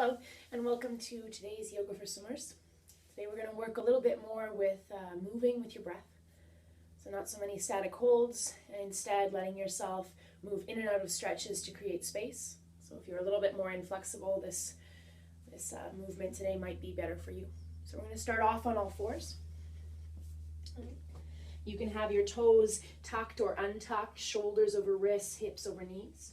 Hello, and welcome to today's Yoga for Swimmers. Today we're going to work a little bit more with moving with your breath. So not so many static holds, and instead letting yourself move in and out of stretches to create space. So if you're a little bit more inflexible, this movement today might be better for you. So we're going to start off on all fours. You can have your toes tucked or untucked, shoulders over wrists, hips over knees.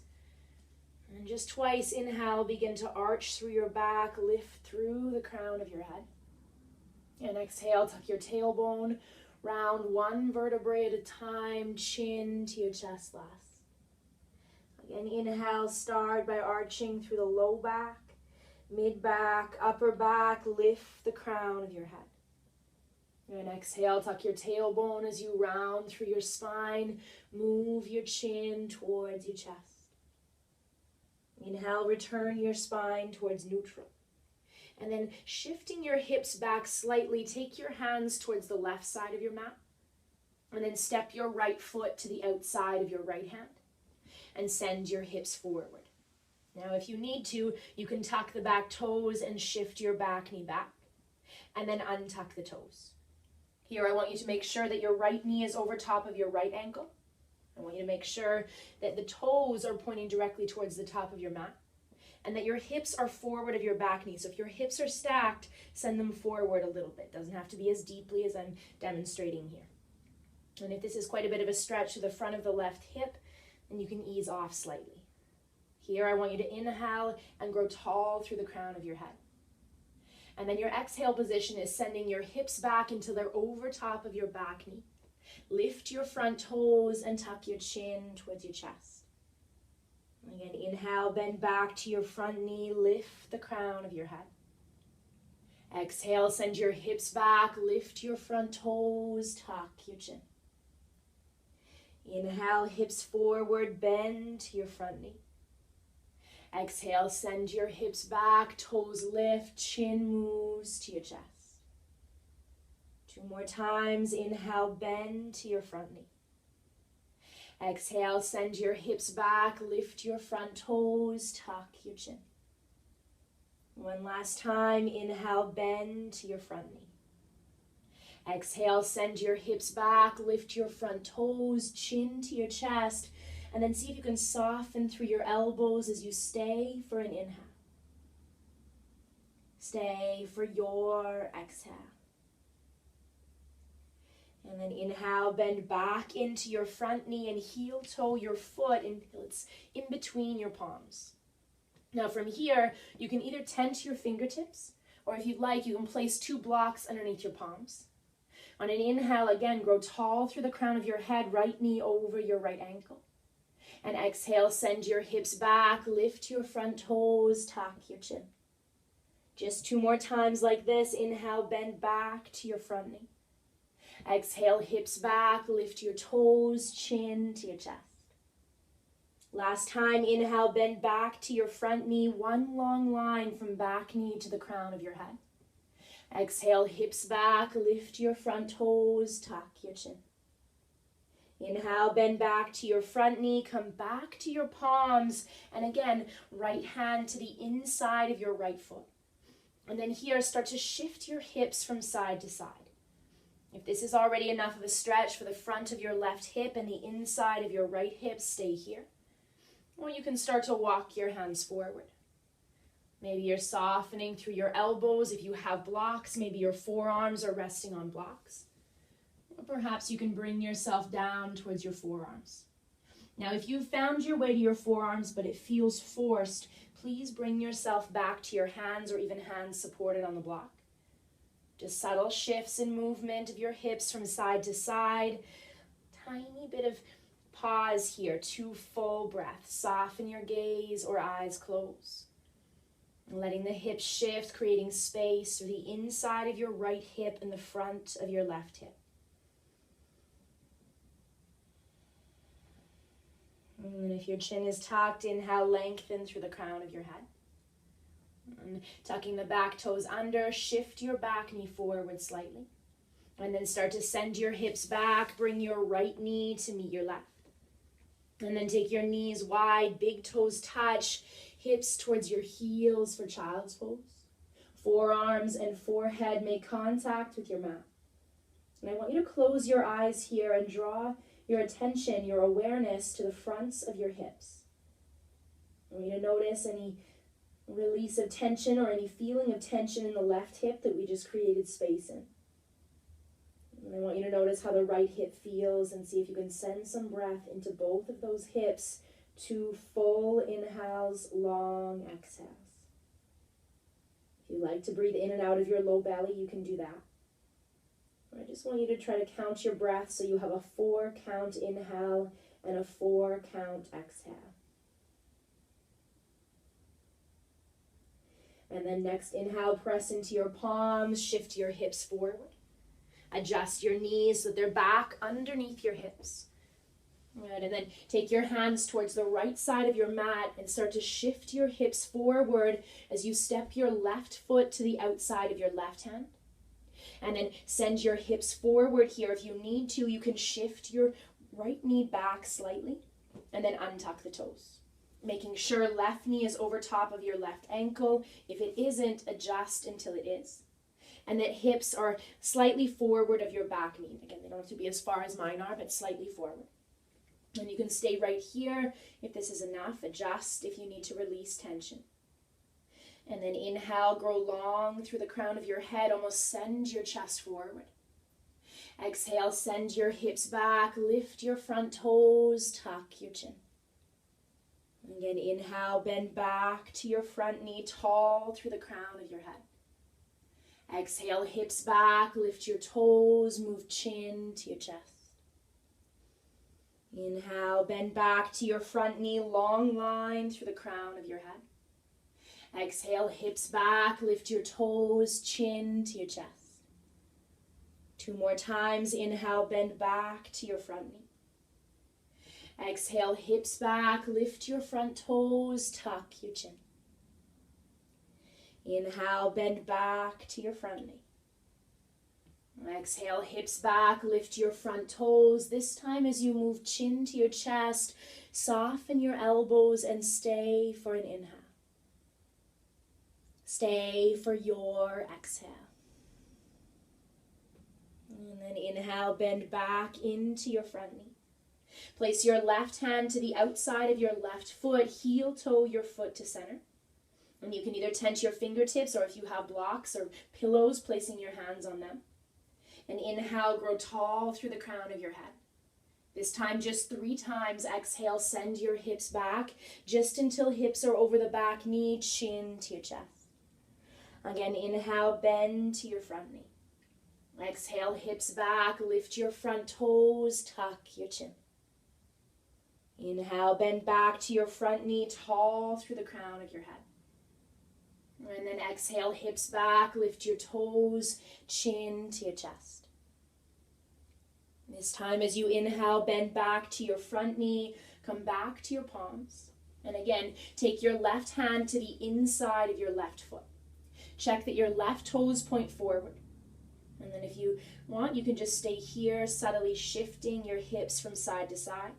And just twice, inhale, begin to arch through your back, lift through the crown of your head. And exhale, tuck your tailbone, round one vertebrae at a time, chin to your chest last. Again, inhale, start by arching through the low back, mid back, upper back, lift the crown of your head. And exhale, tuck your tailbone as you round through your spine, move your chin towards your chest. Inhale, return your spine towards neutral. And then shifting your hips back slightly, take your hands towards the left side of your mat. And then step your right foot to the outside of your right hand. And send your hips forward. Now, if you need to, you can tuck the back toes and shift your back knee back. And then untuck the toes. Here, I want you to make sure that your right knee is over top of your right ankle. I want you to make sure that the toes are pointing directly towards the top of your mat and that your hips are forward of your back knee. So if your hips are stacked, send them forward a little bit. It doesn't have to be as deeply as I'm demonstrating here. And if this is quite a bit of a stretch to the front of the left hip, then you can ease off slightly. Here, I want you to inhale and grow tall through the crown of your head. And then your exhale position is sending your hips back until they're over top of your back knee. Lift your front toes and tuck your chin towards your chest. Again, inhale, bend back to your front knee, lift the crown of your head. Exhale, send your hips back, lift your front toes, tuck your chin. Inhale, hips forward, bend to your front knee. Exhale, send your hips back, toes lift, chin moves to your chest. Two more times. Inhale, bend to your front knee. Exhale, send your hips back, lift your front toes, tuck your chin. One last time. Inhale, bend to your front knee. Exhale, send your hips back, lift your front toes, chin to your chest, and then see if you can soften through your elbows as you stay for an inhale. Stay for your exhale. And then inhale, bend back into your front knee and heel toe your foot until it's in between your palms. Now from here, you can either tent your fingertips, or if you'd like, you can place two blocks underneath your palms. On an inhale, again, grow tall through the crown of your head, right knee over your right ankle. And exhale, send your hips back, lift your front toes, tuck your chin. Just two more times like this. Inhale, bend back to your front knee. Exhale, hips back, lift your toes, chin to your chest. Last time, inhale, bend back to your front knee, one long line from back knee to the crown of your head. Exhale, hips back, lift your front toes, tuck your chin. Inhale, bend back to your front knee, come back to your palms, and again, right hand to the inside of your right foot. And then here, start to shift your hips from side to side. If this is already enough of a stretch for the front of your left hip and the inside of your right hip, stay here. Or you can start to walk your hands forward. Maybe you're softening through your elbows. If you have blocks, maybe your forearms are resting on blocks. Or perhaps you can bring yourself down towards your forearms. Now, if you've found your way to your forearms, but it feels forced, please bring yourself back to your hands or even hands supported on the block. Just subtle shifts in movement of your hips from side to side. Tiny bit of pause here, 2 full breaths. Soften your gaze or eyes close. And letting the hips shift, creating space through the inside of your right hip and the front of your left hip. And if your chin is tucked, inhale, lengthen through the crown of your head. And tucking the back toes under, shift your back knee forward slightly. And then start to send your hips back, bring your right knee to meet your left. And then take your knees wide, big toes touch, hips towards your heels for child's pose. Forearms and forehead make contact with your mat. And I want you to close your eyes here and draw your attention, your awareness to the fronts of your hips. I want you to notice any release of tension or any feeling of tension in the left hip that we just created space in. And I want you to notice how the right hip feels and see if you can send some breath into both of those hips. 2 full inhales, long exhales. If you like to breathe in and out of your low belly, you can do that. I just want you to try to count your breath so you have a 4 count inhale and a 4 count exhale. And then next inhale, press into your palms, shift your hips forward. Adjust your knees so that they're back underneath your hips. Good. And then take your hands towards the right side of your mat and start to shift your hips forward as you step your left foot to the outside of your left hand. And then send your hips forward here. If you need to, you can shift your right knee back slightly and then untuck the toes. Making sure left knee is over top of your left ankle. If it isn't, adjust until it is. And that hips are slightly forward of your back knee. Again, they don't have to be as far as mine are, but slightly forward. And you can stay right here if this is enough. Adjust if you need to release tension. And then inhale, grow long through the crown of your head. Almost send your chest forward. Exhale, send your hips back. Lift your front toes. Tuck your chin. Again, inhale, bend back to your front knee, tall through the crown of your head. Exhale, hips back, lift your toes, move chin to your chest. Inhale, bend back to your front knee, long line through the crown of your head. Exhale, hips back, lift your toes, chin to your chest. 2 more times. Inhale, bend back to your front knee. Exhale, hips back, lift your front toes, tuck your chin. Inhale, bend back to your front knee. Exhale, hips back, lift your front toes. This time as you move chin to your chest, soften your elbows and stay for an inhale. Stay for your exhale. And then inhale, bend back into your front knee. Place your left hand to the outside of your left foot, heel toe your foot to center. And you can either tense your fingertips or if you have blocks or pillows, placing your hands on them. And inhale, grow tall through the crown of your head. This time just 3 times. Exhale, send your hips back just until hips are over the back knee, chin to your chest. Again, inhale, bend to your front knee. Exhale, hips back, lift your front toes, tuck your chin. Inhale, bend back to your front knee, tall through the crown of your head. And then exhale, hips back, lift your toes, chin to your chest. This time as you inhale, bend back to your front knee, come back to your palms. And again, take your left hand to the inside of your left foot. Check that your left toes point forward. And then if you want, you can just stay here, subtly shifting your hips from side to side.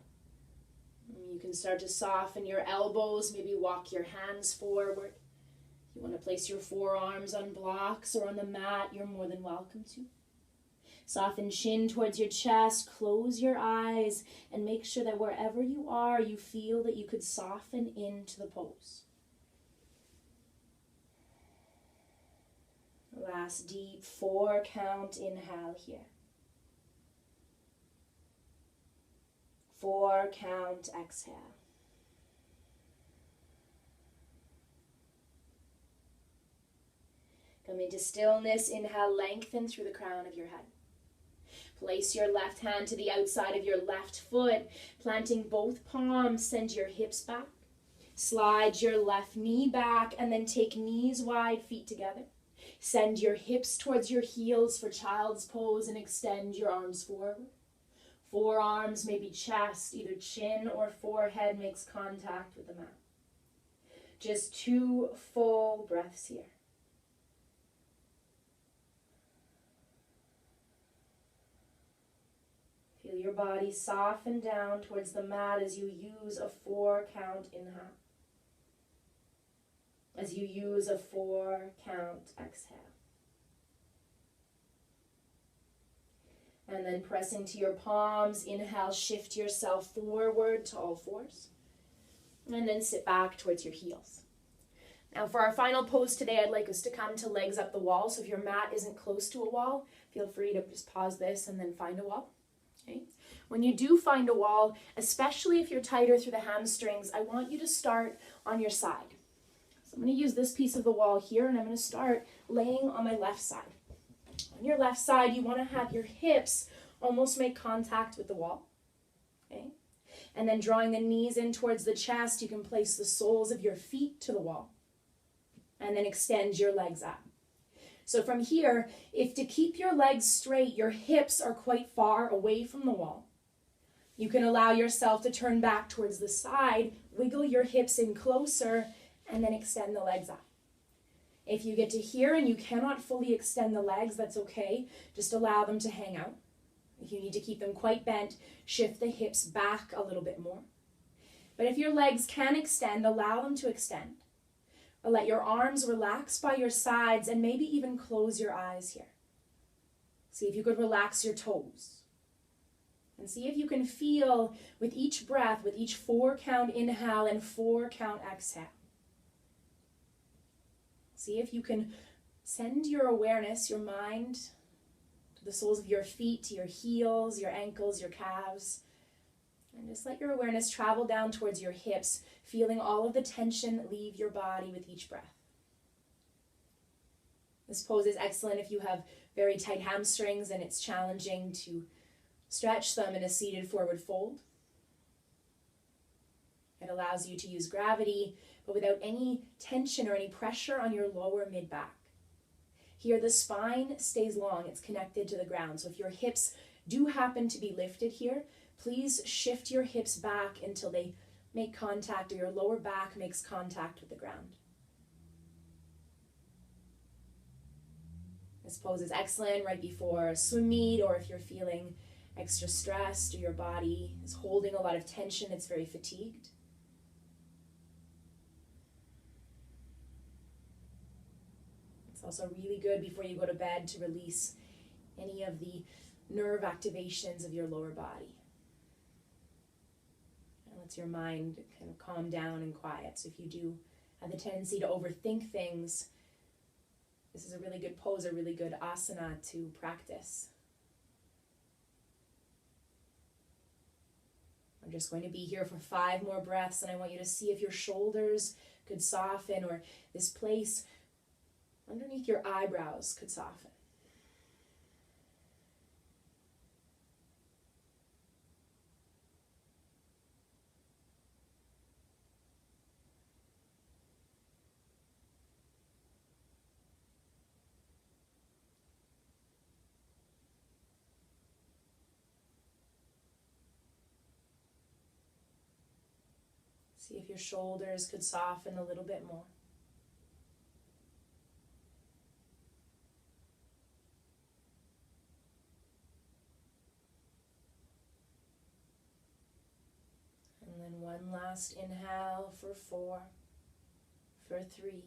You can start to soften your elbows, maybe walk your hands forward. If you want to place your forearms on blocks or on the mat, you're more than welcome to. Soften chin towards your chest, close your eyes, and make sure that wherever you are, you feel that you could soften into the pose. Last deep 4 count inhale here. 4 count exhale. Come into stillness. Inhale, lengthen through the crown of your head. Place your left hand to the outside of your left foot, planting both palms. Send your hips back. Slide your left knee back and then take knees wide, feet together. Send your hips towards your heels for child's pose and extend your arms forward. Forearms, maybe chest, either chin or forehead makes contact with the mat. Just 2 full breaths here. Feel your body soften down towards the mat as you use a 4 count inhale. as you use a 4-count exhale. And then pressing to your palms, inhale, shift yourself forward to all fours. And then sit back towards your heels. Now for our final pose today, I'd like us to come to legs up the wall. So if your mat isn't close to a wall, feel free to just pause this and then find a wall. Okay. When you do find a wall, especially if you're tighter through the hamstrings, I want you to start on your side. So I'm going to use this piece of the wall here, and I'm going to start laying on my left side. On your left side, you want to have your hips almost make contact with the wall. Okay. And then drawing the knees in towards the chest, you can place the soles of your feet to the wall. And then extend your legs up. So from here, if to keep your legs straight, your hips are quite far away from the wall, you can allow yourself to turn back towards the side, wiggle your hips in closer, and then extend the legs up. If you get to here and you cannot fully extend the legs, that's okay. Just allow them to hang out. If you need to keep them quite bent, shift the hips back a little bit more. But if your legs can extend, allow them to extend. Or let your arms relax by your sides and maybe even close your eyes here. See if you could relax your toes. And see if you can feel with each breath, with each 4-count inhale and 4-count exhale. See if you can send your awareness, your mind, to the soles of your feet, to your heels, your ankles, your calves. And just let your awareness travel down towards your hips, feeling all of the tension leave your body with each breath. This pose is excellent if you have very tight hamstrings and it's challenging to stretch them in a seated forward fold. It allows you to use gravity, but without any tension or any pressure on your lower mid-back. Here, the spine stays long. It's connected to the ground. So if your hips do happen to be lifted here, please shift your hips back until they make contact or your lower back makes contact with the ground. This pose is excellent right before a swim meet, or if you're feeling extra stressed or your body is holding a lot of tension, it's very fatigued. It's also really good before you go to bed to release any of the nerve activations of your lower body. It lets your mind kind of calm down and quiet. So if you do have the tendency to overthink things, this is a really good pose, a really good asana to practice. I'm just going to be here for 5 more breaths, and I want you to see if your shoulders could soften or this place underneath your eyebrows could soften. See if your shoulders could soften a little bit more. And then one last inhale for 4, for 3,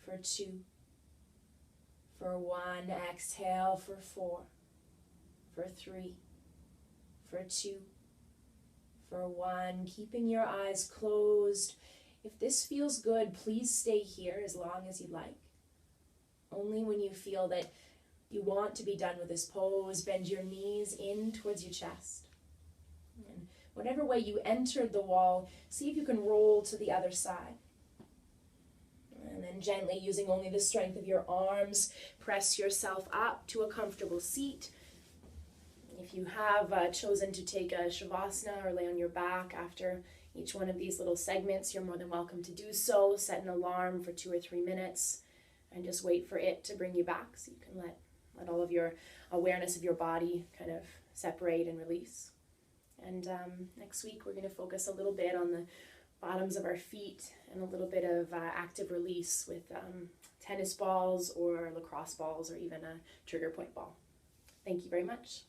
for 2, for 1. Exhale for 4, for 3, for 2, for 1, keeping your eyes closed. If this feels good, please stay here as long as you'd like. Only when you feel that you want to be done with this pose, bend your knees in towards your chest. And whatever way you entered the wall, see if you can roll to the other side. And then gently, using only the strength of your arms, press yourself up to a comfortable seat. If you have chosen to take a shavasana or lay on your back after each one of these little segments, you're more than welcome to do so. Set an alarm for 2 or 3 minutes and just wait for it to bring you back, so you can let all of your awareness of your body kind of separate and release. And next week we're going to focus a little bit on the bottoms of our feet and a little bit of active release with tennis balls or lacrosse balls or even a trigger point ball. Thank you very much.